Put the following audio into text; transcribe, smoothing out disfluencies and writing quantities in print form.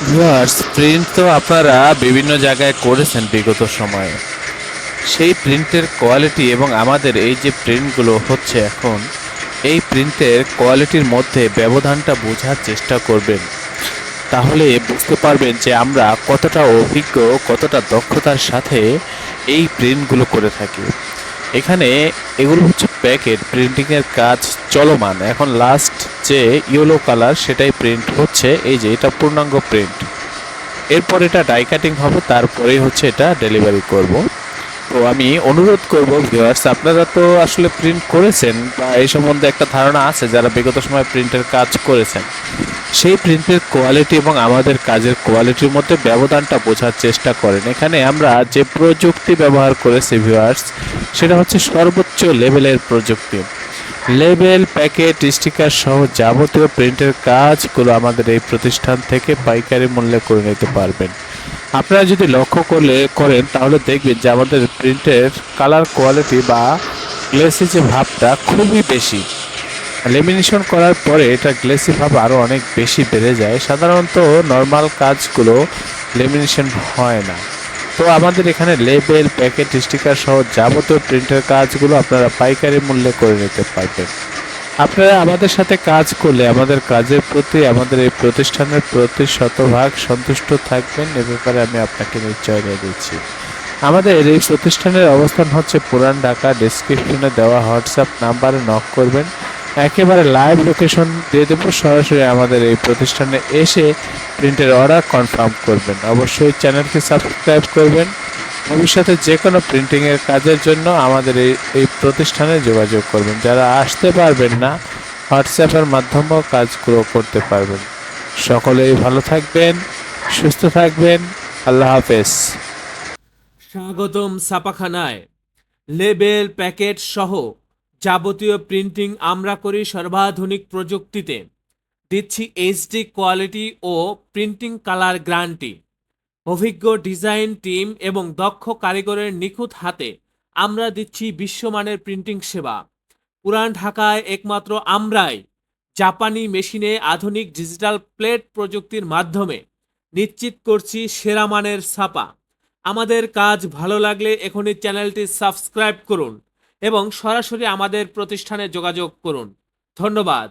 Viewers, print তো আপনারা বিভিন্ন জায়গায় করেছেন বিগত সময়ে। সেই প্রিন্টের কোয়ালিটি এবং আমাদের এই যে প্রিন্টগুলো হচ্ছে এখন, এই প্রিন্টের কোয়ালিটির মধ্যে ব্যবধানটা বোঝার চেষ্টা করবেন। তাহলে বুঝতে পারবেন যে আমরা কতটা অভিজ্ঞ, কতটা দক্ষতার সাথে এই প্রিন্টগুলো করে থাকি। এখানে এগুলো হচ্ছে প্যাকেট প্রিন্টিংয়ের কাজ চলমান। এখন লাস্ট যে ইয়েলো কালার সেটাই প্রিন্ট হচ্ছে, এই যে এটা পূর্ণাঙ্গ প্রিন্ট। এরপর এটা ডাই কাটিং হবে, তারপরেই হচ্ছে এটা ডেলিভারি করব। তো আমি অনুরোধ করব ভিউয়ার্স, আপনারা তো আসলে প্রিন্ট করেছেন বা এই সম্বন্ধে একটা ধারণা আছে যারা বিগত সময় প্রিন্টের কাজ করেছেন। সেই প্রিন্টের কোয়ালিটি এবং আমাদের কাজের কোয়ালিটির মধ্যে ব্যবধানটা বোঝার চেষ্টা করেন। এখানে আমরা যে প্রযুক্তি ব্যবহার করেছি ভিউয়ার্স, সেটা হচ্ছে সর্বোচ্চ লেভেলের প্রযুক্তি। লেবেল, প্যাকেট, স্টিকার সহ যাবতীয় প্রিন্টের কাজগুলো আমাদের এই প্রতিষ্ঠান থেকে পাইকারি মূল্যে করে নিতে পারবেন। আপনারা যদি লক্ষ্য করেন তাহলে দেখবেন যে আমাদের প্রিন্টের কালার কোয়ালিটি বা গ্লেসি যে ভাবটা খুবই বেশি। লেমিনেশন করার পরে এটা গ্লেসি ভাব আরও অনেক বেশি বেড়ে যায়। সাধারণত নর্মাল কাজগুলো লেমিনেশন হয় না। তো আমাদের এখানে লেবেল, প্যাকেট, স্টিকার সহ যাবতীয় প্রিন্টের কাজগুলো আপনারা পাইকারি মূল্যে করে নিতে পারবেন। আপনারা আমাদের সাথে কাজ করলে আমাদের কাজের প্রতি আমাদের এই প্রতিষ্ঠানের প্রতি শতভাগ সন্তুষ্ট থাকবেন, এ ব্যাপারে আমি আপনাকে নিশ্চয়তা দিচ্ছি। আমাদের এই প্রতিষ্ঠানের অবস্থান হচ্ছে পুরান ঢাকা। ডেসক্রিপশনে দেওয়া হোয়াটসঅ্যাপ নাম্বারে নক করবেন, একেবারে লাইভ লোকেশন দিয়ে দেবো। সরাসরি আমাদের এই প্রতিষ্ঠানে এসে প্রিন্টের অর্ডার কনফার্ম করবেন। অবশ্যই চ্যানেলকে সাবস্ক্রাইব করবেন। ভবিষ্যতে যে কোনো প্রিন্টিংয়ের কাজের জন্য আমাদের এই প্রতিষ্ঠানে যোগাযোগ করবেন। যারা আসতে পারবেন না, হোয়াটসঅ্যাপের মাধ্যমেও কাজগুলো করতে পারবেন। সকলেই ভালো থাকবেন, সুস্থ থাকবেন। আল্লাহ হাফেজ। স্বাগতম ছাপাখানায়। লেবেল, প্যাকেট সহ যাবতীয় প্রিন্টিং আমরা করি সর্বাধুনিক প্রযুক্তিতে। দিচ্ছি এইচডি কোয়ালিটি ও প্রিন্টিং কালার গ্যারান্টি। অভিজ্ঞ ডিজাইন টিম এবং দক্ষ কারিগরের নিখুঁত হাতে আমরা দিচ্ছি বিশ্বমানের প্রিন্টিং সেবা। পুরান ঢাকায় একমাত্র আমরাই জাপানি মেশিনে আধুনিক ডিজিটাল প্লেট প্রযুক্তির মাধ্যমে নিশ্চিত করছি সেরা মানের ছাপা। আমাদের কাজ ভালো লাগলে এখনই চ্যানেলটি সাবস্ক্রাইব করুন এবং সরাসরি আমাদের প্রতিষ্ঠানে যোগাযোগ করুন। ধন্যবাদ।